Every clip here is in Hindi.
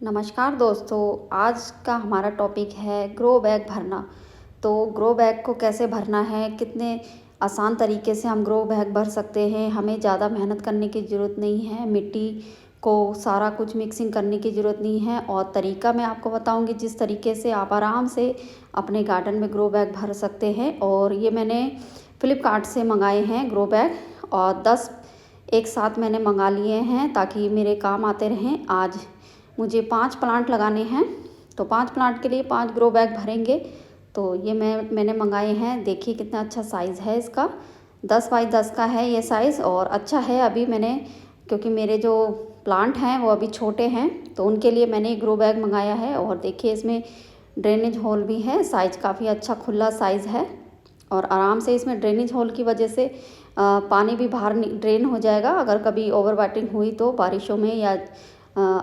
नमस्कार दोस्तों, आज का हमारा टॉपिक है ग्रो बैग भरना। तो ग्रो बैग को कैसे भरना है, कितने आसान तरीके से हम ग्रो बैग भर सकते हैं। हमें ज़्यादा मेहनत करने की ज़रूरत नहीं है, मिट्टी को सारा कुछ मिक्सिंग करने की ज़रूरत नहीं है। और तरीका मैं आपको बताऊंगी जिस तरीके से आप आराम से अपने गार्डन में ग्रो बैग भर सकते हैं। और ये मैंने फ्लिपकार्ट से मंगाए हैं ग्रो बैग, और 10 एक साथ मैंने मंगा लिए हैं ताकि मेरे काम आते रहें। आज मुझे 5 प्लांट लगाने हैं, तो 5 प्लांट के लिए 5 ग्रो बैग भरेंगे। तो ये मैंने मंगाए हैं। देखिए कितना अच्छा साइज़ है इसका, 10 बाई 10 का है ये साइज़, और अच्छा है। अभी मैंने, क्योंकि मेरे जो प्लांट हैं वो अभी छोटे हैं, तो उनके लिए मैंने ग्रो बैग मंगाया है। और देखिए इसमें ड्रेनेज होल भी है, साइज़ काफ़ी अच्छा खुला साइज़ है। और आराम से इसमें ड्रेनेज होल की वजह से पानी भी बाहर ड्रेन हो जाएगा। अगर कभी ओवर वाटरिंग हुई तो बारिशों में, या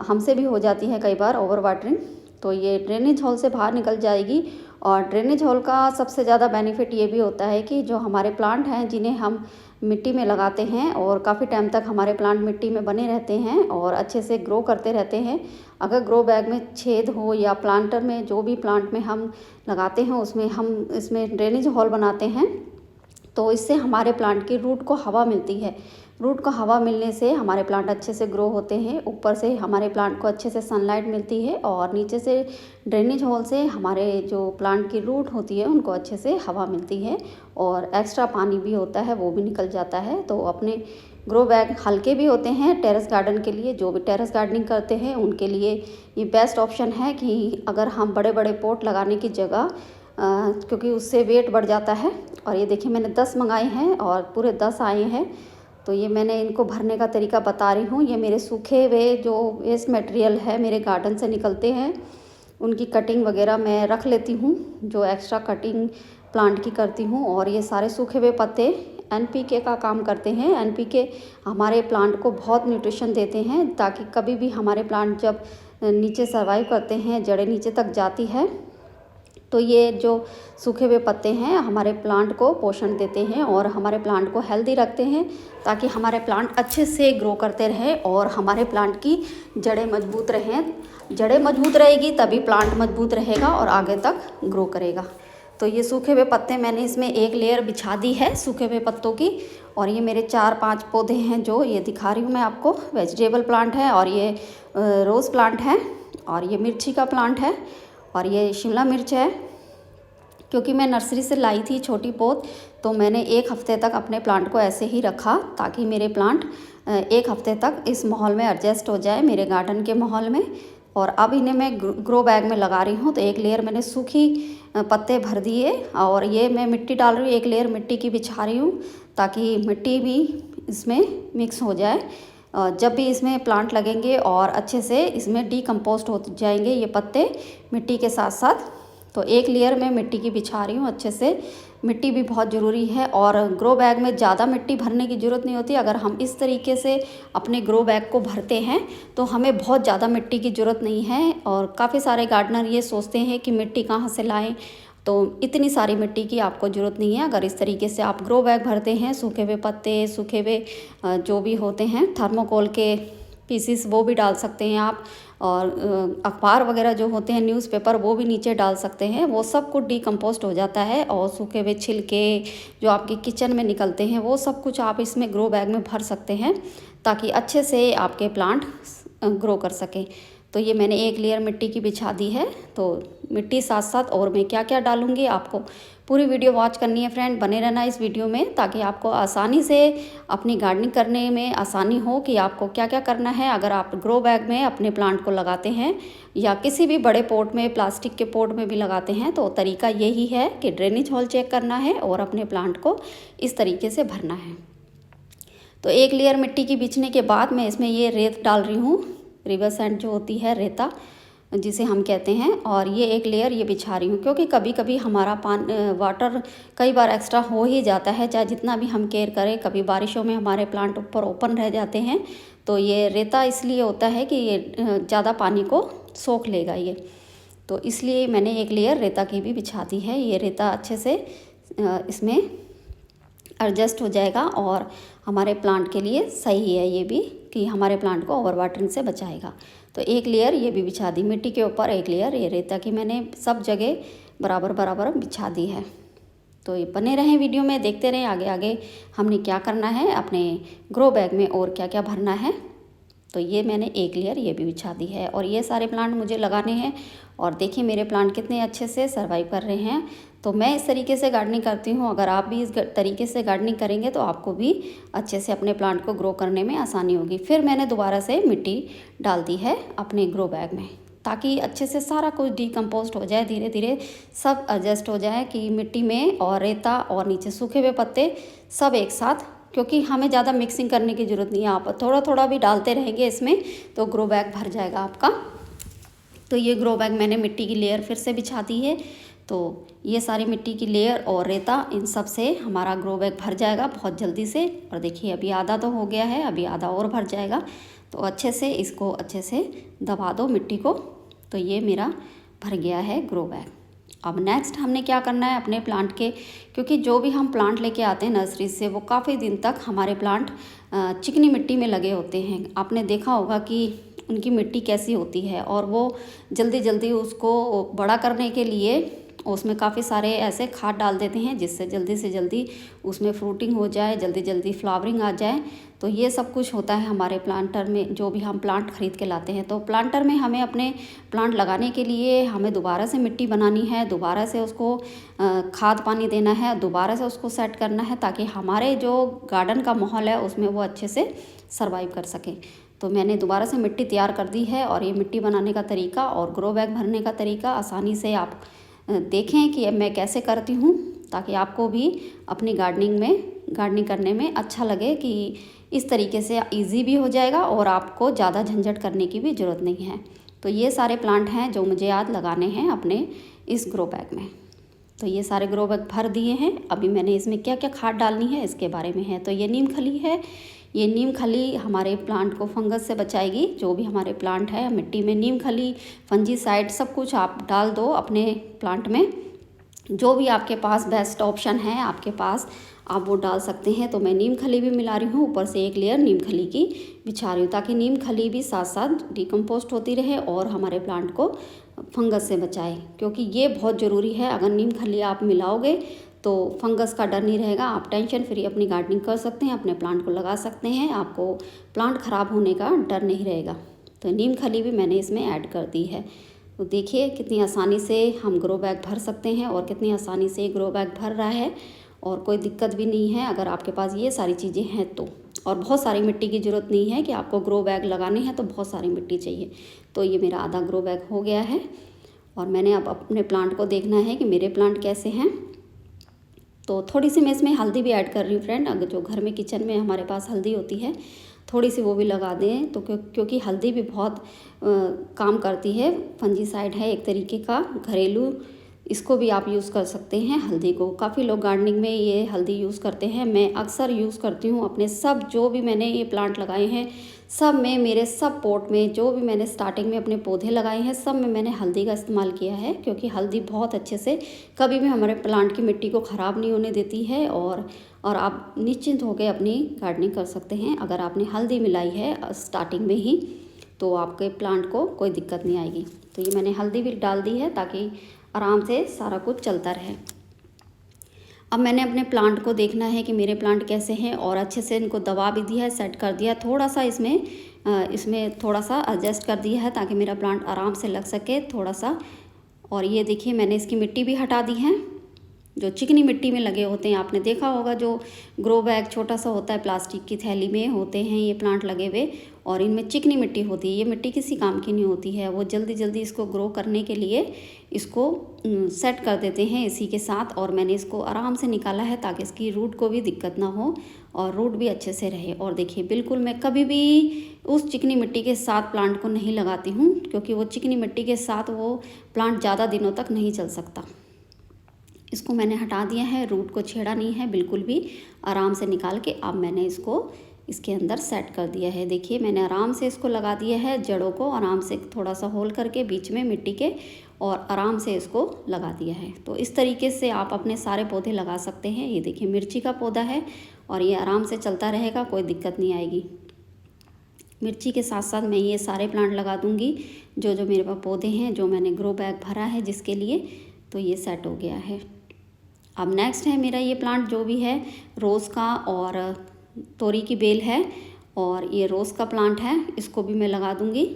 हमसे भी हो जाती है कई बार ओवर वाटरिंग, तो ये ड्रेनेज होल से बाहर निकल जाएगी। और ड्रेनेज होल का सबसे ज़्यादा बेनिफिट ये भी होता है कि जो हमारे प्लांट हैं जिन्हें हम मिट्टी में लगाते हैं और काफ़ी टाइम तक हमारे प्लांट मिट्टी में बने रहते हैं और अच्छे से ग्रो करते रहते हैं। अगर ग्रो बैग में छेद हो या प्लांटर में, जो भी प्लांट में हम लगाते हैं उसमें हम इसमें ड्रेनेज होल बनाते हैं, तो इससे हमारे प्लांट की रूट को हवा मिलती है। रूट को हवा मिलने से हमारे प्लांट अच्छे से ग्रो होते हैं। ऊपर से हमारे प्लांट को अच्छे से सनलाइट मिलती है, और नीचे से ड्रेनेज होल से हमारे जो प्लांट की रूट होती है उनको अच्छे से हवा मिलती है, और एक्स्ट्रा पानी भी होता है वो भी निकल जाता है। तो अपने ग्रो बैग हल्के भी होते हैं टेरेस गार्डन के लिए, जो भी टेरेस गार्डनिंग करते हैं उनके लिए ये बेस्ट ऑप्शन है। कि अगर हम बड़े बड़े पॉट लगाने की जगह, क्योंकि उससे वेट बढ़ जाता है। और ये देखिए मैंने 10 मंगाए हैं और पूरे 10 आए हैं। तो ये मैंने इनको भरने का तरीका बता रही हूँ। ये मेरे सूखे हुए जो वेस्ट मटेरियल है मेरे गार्डन से निकलते हैं, उनकी कटिंग वगैरह मैं रख लेती हूँ, जो एक्स्ट्रा कटिंग प्लांट की करती हूँ। और ये सारे सूखे हुए पत्ते एनपीके का काम करते हैं। एनपीके हमारे प्लांट को बहुत न्यूट्रिशन देते हैं, ताकि कभी भी हमारे प्लांट जब नीचे सर्वाइव करते हैं, जड़ें नीचे तक जाती है, तो ये जो सूखे हुए पत्ते हैं हमारे प्लांट को पोषण देते हैं और हमारे प्लांट को हेल्दी रखते हैं, ताकि हमारे प्लांट अच्छे से ग्रो करते रहें और हमारे प्लांट की जड़ें मजबूत रहें। जड़ें मजबूत रहेगी तभी प्लांट मजबूत रहेगा और आगे तक ग्रो करेगा। तो ये सूखे हुए पत्ते मैंने इसमें एक लेयर बिछा दी है सूखे हुए पत्तों की। और ये मेरे 4-5 पौधे हैं जो ये दिखा रही हूँ मैं आपको। वेजिटेबल प्लांट है, और ये रोज़ प्लांट है, और ये मिर्ची का प्लांट है, और ये शिमला मिर्च है। क्योंकि मैं नर्सरी से लाई थी छोटी पौध, तो मैंने 1 हफ्ते तक अपने प्लांट को ऐसे ही रखा, ताकि मेरे प्लांट 1 हफ्ते तक इस माहौल में एडजस्ट हो जाए, मेरे गार्डन के माहौल में। और अब इन्हें मैं ग्रो बैग में लगा रही हूँ। तो एक लेयर मैंने सूखी पत्ते भर दिए, और ये मैं मिट्टी डाल रही हूँ, एक लेयर मिट्टी की बिछा रही हूँ, ताकि मिट्टी भी इसमें मिक्स हो जाए। जब भी इसमें प्लांट लगेंगे और अच्छे से इसमें डीकम्पोस्ट हो जाएंगे ये पत्ते मिट्टी के साथ साथ। तो एक लेयर में मिट्टी की बिछा रही हूँ अच्छे से। मिट्टी भी बहुत ज़रूरी है, और ग्रो बैग में ज़्यादा मिट्टी भरने की ज़रूरत नहीं होती। अगर हम इस तरीके से अपने ग्रो बैग को भरते हैं तो हमें बहुत ज़्यादा मिट्टी की ज़रूरत नहीं है। और काफ़ी सारे गार्डनर ये सोचते हैं कि मिट्टी कहाँ से लाएं, तो इतनी सारी मिट्टी की आपको ज़रूरत नहीं है। अगर इस तरीके से आप ग्रो बैग भरते हैं, सूखे हुए पत्ते, सूखे हुए जो भी होते हैं थर्मोकोल के पीसीस वो भी डाल सकते हैं आप, और अखबार वगैरह जो होते हैं, न्यूज़पेपर, वो भी नीचे डाल सकते हैं। वो सब कुछ डीकम्पोस्ट हो जाता है। और सूखे हुए छिलके जो आपके किचन में निकलते हैं, वो सब कुछ आप इसमें ग्रो बैग में भर सकते हैं, ताकि अच्छे से आपके प्लांट ग्रो कर सकें। तो ये मैंने एक लेयर मिट्टी की बिछा दी है। तो मिट्टी साथ साथ और मैं क्या क्या डालूँगी, आपको पूरी वीडियो वॉच करनी है फ्रेंड, बने रहना इस वीडियो में, ताकि आपको आसानी से अपनी गार्डनिंग करने में आसानी हो कि आपको क्या क्या करना है। अगर आप ग्रो बैग में अपने प्लांट को लगाते हैं या किसी भी बड़े पॉट में, प्लास्टिक के पॉट में भी लगाते हैं, तो तरीका यही है कि ड्रेनेज होल चेक करना है और अपने प्लांट को इस तरीके से भरना है। तो एक लेयर मिट्टी की बिछने के बाद मैं इसमें ये रेत डाल रही हूँ, रिवर सैंड जो होती है, रेता जिसे हम कहते हैं। और ये एक लेयर ये बिछा रही हूँ, क्योंकि कभी कभी हमारा वाटर कई बार एक्स्ट्रा हो ही जाता है, चाहे जितना भी हम केयर करें। कभी बारिशों में हमारे प्लांट ऊपर ओपन रह जाते हैं, तो ये रेता इसलिए होता है कि ये ज़्यादा पानी को सोख लेगा ये। तो इसलिए मैंने एक लेयर रेता की भी बिछा दी है। ये रेता अच्छे से इसमें एडजस्ट हो जाएगा, और हमारे प्लांट के लिए सही है ये भी, कि हमारे प्लांट को ओवर वाटरिंग से बचाएगा। तो एक लेयर ये भी बिछा दी मिट्टी के ऊपर, एक लेयर ये रेता की मैंने सब जगह बराबर बराबर बिछा दी है। तो ये बने रहें वीडियो में, देखते रहें आगे आगे हमने क्या करना है, अपने ग्रो बैग में और क्या क्या भरना है। तो ये मैंने एक लेयर ये भी बिछा दी है और ये सारे प्लांट मुझे लगाने हैं। और देखिए मेरे प्लांट कितने अच्छे से सर्वाइव कर रहे हैं। तो मैं इस तरीके से गार्डनिंग करती हूँ, अगर आप भी इस तरीके से गार्डनिंग करेंगे तो आपको भी अच्छे से अपने प्लांट को ग्रो करने में आसानी होगी। फिर मैंने दोबारा से मिट्टी डाल दी है अपने ग्रो बैग में, ताकि अच्छे से सारा कुछ डिकम्पोस्ट हो जाए, धीरे धीरे सब एडजस्ट हो जाए कि मिट्टी में और रेता और नीचे सूखे हुए पत्ते सब एक साथ, क्योंकि हमें ज़्यादा मिक्सिंग करने की ज़रूरत नहीं है। आप थोड़ा थोड़ा भी डालते रहेंगे इसमें तो ग्रो बैग भर जाएगा आपका। तो ये ग्रो बैग मैंने मिट्टी की लेयर फिर से बिछा दी है। तो ये सारी मिट्टी की लेयर और रेता इन सब से हमारा ग्रो बैग भर जाएगा बहुत जल्दी से। और देखिए अभी आधा तो हो गया है, अभी आधा और भर जाएगा। तो अच्छे से इसको अच्छे से दबा दो मिट्टी को। तो ये मेरा भर गया है ग्रो बैग। अब नेक्स्ट हमने क्या करना है अपने प्लांट के, क्योंकि जो भी हम प्लांट लेके आते हैं नर्सरी से वो काफ़ी दिन तक हमारे प्लांट चिकनी मिट्टी में लगे होते हैं। आपने देखा होगा कि उनकी मिट्टी कैसी होती है और वो जल्दी जल्दी उसको बड़ा करने के लिए उसमें काफ़ी सारे ऐसे खाद डाल देते हैं जिससे जल्दी से जल्दी उसमें फ्रूटिंग हो जाए, जल्दी जल्दी फ्लावरिंग आ जाए। तो ये सब कुछ होता है हमारे प्लांटर में, जो भी हम प्लांट खरीद के लाते हैं। तो प्लांटर में हमें अपने प्लांट लगाने के लिए हमें दोबारा से मिट्टी बनानी है, दोबारा से उसको खाद पानी देना है, दोबारा से उसको सेट करना है, ताकि हमारे जो गार्डन का माहौल है उसमें वो अच्छे से सर्वाइव कर सके। तो मैंने दोबारा से मिट्टी तैयार कर दी है और ये मिट्टी बनाने का तरीका और ग्रो बैग भरने का तरीका आसानी से आप देखें कि मैं कैसे करती हूँ, ताकि आपको भी अपनी गार्डनिंग करने में अच्छा लगे कि इस तरीके से इजी भी हो जाएगा और आपको ज़्यादा झंझट करने की भी ज़रूरत नहीं है। तो ये सारे प्लांट हैं जो मुझे आज लगाने हैं अपने इस ग्रो बैग में। तो ये सारे ग्रो बैग भर दिए हैं। अभी मैंने इसमें क्या क्या खाद डालनी है इसके बारे में है। तो ये नीम खली है, ये नीम खली हमारे प्लांट को फंगस से बचाएगी। जो भी हमारे प्लांट है मिट्टी में नीम खली, फंजीसाइड सब कुछ आप डाल दो अपने प्लांट में, जो भी आपके पास बेस्ट ऑप्शन है आपके पास आप वो डाल सकते हैं। तो मैं नीम खली भी मिला रही हूँ, ऊपर से एक लेयर नीम खली की बिछा रही हूँ, ताकि नीम खली भी साथ साथ डिकम्पोस्ट होती रहे और हमारे प्लांट को फंगस से बचाए, क्योंकि ये बहुत ज़रूरी है। अगर नीम खली आप मिलाओगे तो फंगस का डर नहीं रहेगा, आप टेंशन फ्री अपनी गार्डनिंग कर सकते हैं, अपने प्लांट को लगा सकते हैं, आपको प्लांट ख़राब होने का डर नहीं रहेगा। तो नीम खली भी मैंने इसमें ऐड कर दी है। तो देखिए कितनी आसानी से हम ग्रो बैग भर सकते हैं और कितनी आसानी से ग्रो बैग भर रहा है और कोई दिक्कत भी नहीं है अगर आपके पास ये सारी चीज़ें हैं तो। और बहुत सारी मिट्टी की ज़रूरत नहीं है कि आपको ग्रो बैग लगाने हैं तो बहुत सारी मिट्टी चाहिए। तो ये मेरा आधा ग्रो बैग हो गया है और मैंने अब अपने प्लांट को देखना है कि मेरे प्लांट कैसे हैं। तो थोड़ी सी मैं इसमें हल्दी भी ऐड कर रही हूँ फ्रेंड, अगर जो घर में किचन में हमारे पास हल्दी होती है थोड़ी सी वो भी लगा दें तो क्योंकि हल्दी भी बहुत काम करती है, फंजीसाइड है एक तरीके का घरेलू, इसको भी आप यूज़ कर सकते हैं हल्दी को। काफ़ी लोग गार्डनिंग में ये हल्दी यूज़ करते हैं, मैं अक्सर यूज़ करती हूँ अपने सब जो भी मैंने ये प्लांट लगाए हैं सब में, मेरे सब पॉट में जो भी मैंने स्टार्टिंग में अपने पौधे लगाए हैं सब में मैंने हल्दी का इस्तेमाल किया है, क्योंकि हल्दी बहुत अच्छे से कभी भी हमारे प्लांट की मिट्टी को ख़राब नहीं होने देती है और आप निश्चिंत होकर अपनी गार्डनिंग कर सकते हैं। अगर आपने हल्दी मिलाई है स्टार्टिंग में ही तो आपके प्लांट को कोई दिक्कत नहीं आएगी। तो ये मैंने हल्दी भी डाल दी है ताकि आराम से सारा कुछ चलता रहे। अब मैंने अपने प्लांट को देखना है कि मेरे प्लांट कैसे हैं और अच्छे से इनको दबा भी दिया है, सेट कर दिया, थोड़ा सा इसमें थोड़ा सा एडजस्ट कर दिया है ताकि मेरा प्लांट आराम से लग सके थोड़ा सा। और ये देखिए मैंने इसकी मिट्टी भी हटा दी है, जो चिकनी मिट्टी में लगे होते हैं आपने देखा होगा, जो ग्रो बैग छोटा सा होता है प्लास्टिक की थैली में होते हैं ये प्लांट लगे हुए और इनमें चिकनी मिट्टी होती है। ये मिट्टी किसी काम की नहीं होती है, वो जल्दी जल्दी इसको ग्रो करने के लिए इसको सेट कर देते हैं इसी के साथ। और मैंने इसको आराम से निकाला है ताकि इसकी रूट को भी दिक्कत ना हो और रूट भी अच्छे से रहे। और देखिए बिल्कुल मैं कभी भी उस चिकनी मिट्टी के साथ प्लांट को नहीं लगाती हूँ, क्योंकि वो चिकनी मिट्टी के साथ वो प्लांट ज़्यादा दिनों तक नहीं चल सकता। इसको मैंने हटा दिया है, रूट को छेड़ा नहीं है बिल्कुल भी, आराम से निकाल के अब मैंने इसको इसके अंदर सेट कर दिया है। देखिए मैंने आराम से इसको लगा दिया है, जड़ों को आराम से थोड़ा सा होल करके बीच में मिट्टी के और आराम से इसको लगा दिया है। तो इस तरीके से आप अपने सारे पौधे लगा सकते हैं। ये देखिए मिर्ची का पौधा है और ये आराम से चलता रहेगा, कोई दिक्कत नहीं आएगी। मिर्ची के साथ साथ मैं ये सारे प्लांट लगा दूँगी जो जो मेरे पास पौधे हैं, जो मैंने ग्रो बैग भरा है जिसके लिए। तो ये सेट हो गया है। अब नेक्स्ट है मेरा ये प्लांट जो भी है रोज़ का, और तोरी की बेल है, और ये रोज़ का प्लांट है, इसको भी मैं लगा दूँगी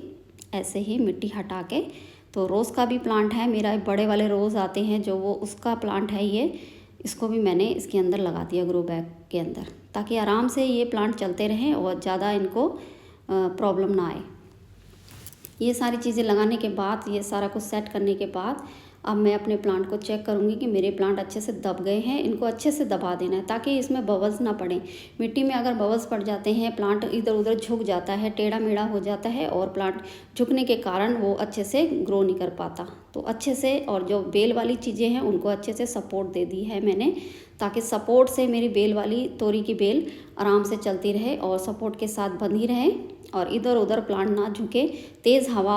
ऐसे ही मिट्टी हटा के। तो रोज़ का भी प्लांट है मेरा, बड़े वाले रोज़ आते हैं जो, वो उसका प्लांट है ये। इसको भी मैंने इसके अंदर लगा दिया ग्रो बैग के अंदर, ताकि आराम से ये प्लांट चलते रहें और ज़्यादा इनको प्रॉब्लम ना आए। ये सारी चीज़ें लगाने के बाद, ये सारा कुछ सेट करने के बाद, अब मैं अपने प्लांट को चेक करूँगी कि मेरे प्लांट अच्छे से दब गए हैं। इनको अच्छे से दबा देना है ताकि इसमें बबल्स ना पड़े। मिट्टी में अगर बबल्स पड़ जाते हैं, प्लांट इधर उधर झुक जाता है, टेढ़ा मेढ़ा हो जाता है, और प्लांट झुकने के कारण वो अच्छे से ग्रो नहीं कर पाता। तो अच्छे से, और जो बेल वाली चीज़ें हैं उनको अच्छे से सपोर्ट दे दी है मैंने, ताकि सपोर्ट से मेरी बेल वाली तोरी की बेल आराम से चलती रहे और सपोर्ट के साथ बंधी रहे, और इधर उधर प्लांट ना झुके। तेज़ हवा,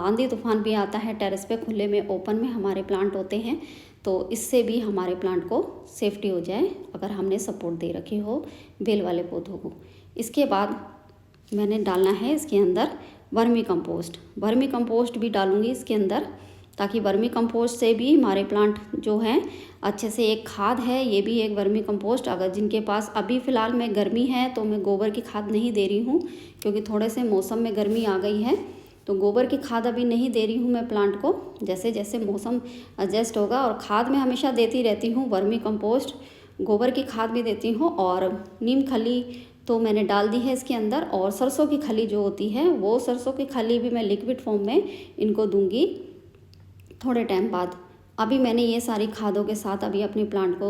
आंधी तूफान भी आता है, टेरेस पे खुले में ओपन में हमारे प्लांट होते हैं, तो इससे भी हमारे प्लांट को सेफ्टी हो जाए अगर हमने सपोर्ट दे रखी हो बेल वाले पौधों को। इसके बाद मैंने डालना है इसके अंदर वर्मी कंपोस्ट। वर्मी कंपोस्ट भी डालूँगी इसके अंदर, ताकि वर्मी कंपोस्ट से भी हमारे प्लांट जो हैं अच्छे से, एक खाद है ये भी एक वर्मी कंपोस्ट। अगर जिनके पास, अभी फ़िलहाल में गर्मी है तो मैं गोबर की खाद नहीं दे रही हूँ, क्योंकि थोड़े से मौसम में गर्मी आ गई है, तो गोबर की खाद अभी नहीं दे रही हूँ मैं प्लांट को। जैसे जैसे मौसम एडजस्ट होगा, और खाद मैं हमेशा देती रहती हूँ, वर्मी कंपोस्ट, गोबर की खाद भी देती हूँ, और नीम खली तो मैंने डाल दी है इसके अंदर, और सरसों की खली जो होती है, वो सरसों की खली भी मैं लिक्विड फॉर्म में इनको दूंगी थोड़े टाइम बाद। अभी मैंने ये सारी खादों के साथ अभी अपने प्लांट को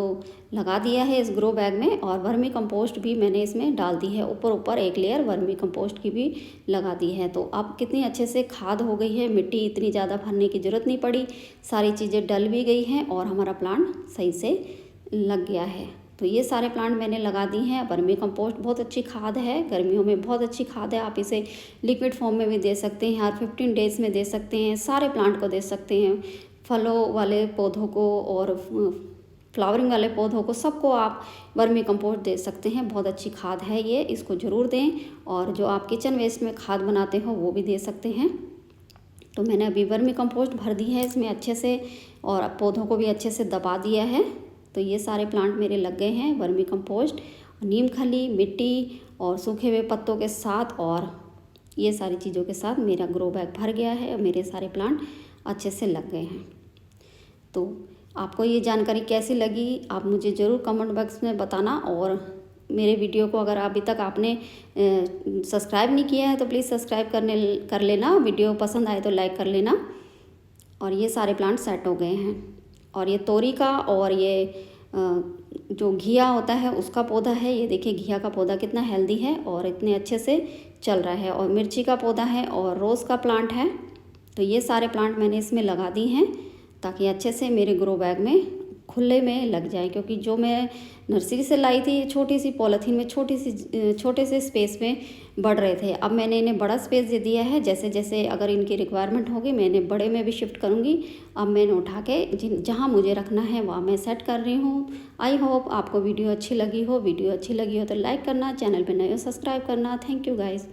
लगा दिया है इस ग्रो बैग में, और वर्मी कंपोस्ट भी मैंने इसमें डाल दी है, ऊपर ऊपर एक लेयर वर्मी कंपोस्ट की भी लगा दी है। तो अब कितनी अच्छे से खाद हो गई है, मिट्टी इतनी ज़्यादा भरने की ज़रूरत नहीं पड़ी, सारी चीज़ें डल भी गई हैं, और हमारा प्लांट सही से लग गया है। तो ये सारे प्लांट मैंने लगा दी हैं। वर्मी कंपोस्ट बहुत अच्छी खाद है, गर्मियों में बहुत अच्छी खाद है। आप इसे लिक्विड फॉर्म में भी दे सकते हैं, हर 15 डेज़ में दे सकते हैं, सारे प्लांट को दे सकते हैं, फलों वाले पौधों को और फ्लावरिंग वाले पौधों को, सबको आप वर्मी कंपोस्ट दे सकते हैं। बहुत अच्छी खाद है ये, इसको ज़रूर दें। और जो आप किचन वेस्ट में खाद बनाते हो वो भी दे सकते हैं। तो मैंने अभी वर्मी कंपोस्ट भर दी है इसमें अच्छे से, और पौधों को भी अच्छे से दबा दिया है। तो ये सारे प्लांट मेरे लग गए हैं वर्मी कंपोस्ट, नीम खली, मिट्टी और सूखे हुए पत्तों के साथ, और ये सारी चीज़ों के साथ मेरा ग्रो बैग भर गया है और मेरे सारे प्लांट अच्छे से लग गए हैं। तो आपको ये जानकारी कैसी लगी आप मुझे ज़रूर कमेंट बॉक्स में बताना, और मेरे वीडियो को अगर अभी तक आपने सब्सक्राइब नहीं किया है तो प्लीज़ सब्सक्राइब कर लेना, वीडियो पसंद आए तो लाइक कर लेना। और ये सारे प्लांट सेट हो गए हैं। और ये तोरी का, और ये जो घिया होता है उसका पौधा है, ये देखिए घिया का पौधा कितना हेल्दी है और इतने अच्छे से चल रहा है, और मिर्ची का पौधा है, और रोज़ का प्लांट है। तो ये सारे प्लांट मैंने इसमें लगा दी हैं, ताकि अच्छे से मेरे ग्रो बैग में खुले में लग जाए, क्योंकि जो मैं नर्सरी से लाई थी छोटी सी पॉलीथीन में, छोटे से स्पेस में बढ़ रहे थे। अब मैंने इन्हें बड़ा स्पेस दे दिया है, जैसे जैसे अगर इनकी रिक्वायरमेंट होगी मैं इन्हें बड़े में भी शिफ्ट करूँगी। अब मैंने उठा के जहाँ मुझे रखना है वहाँ मैं सेट कर रही हूँ। आई होप आपको वीडियो अच्छी लगी हो। वीडियो अच्छी लगी हो तो लाइक करना, चैनल पर नए हो सब्सक्राइब करना। Thank you guys.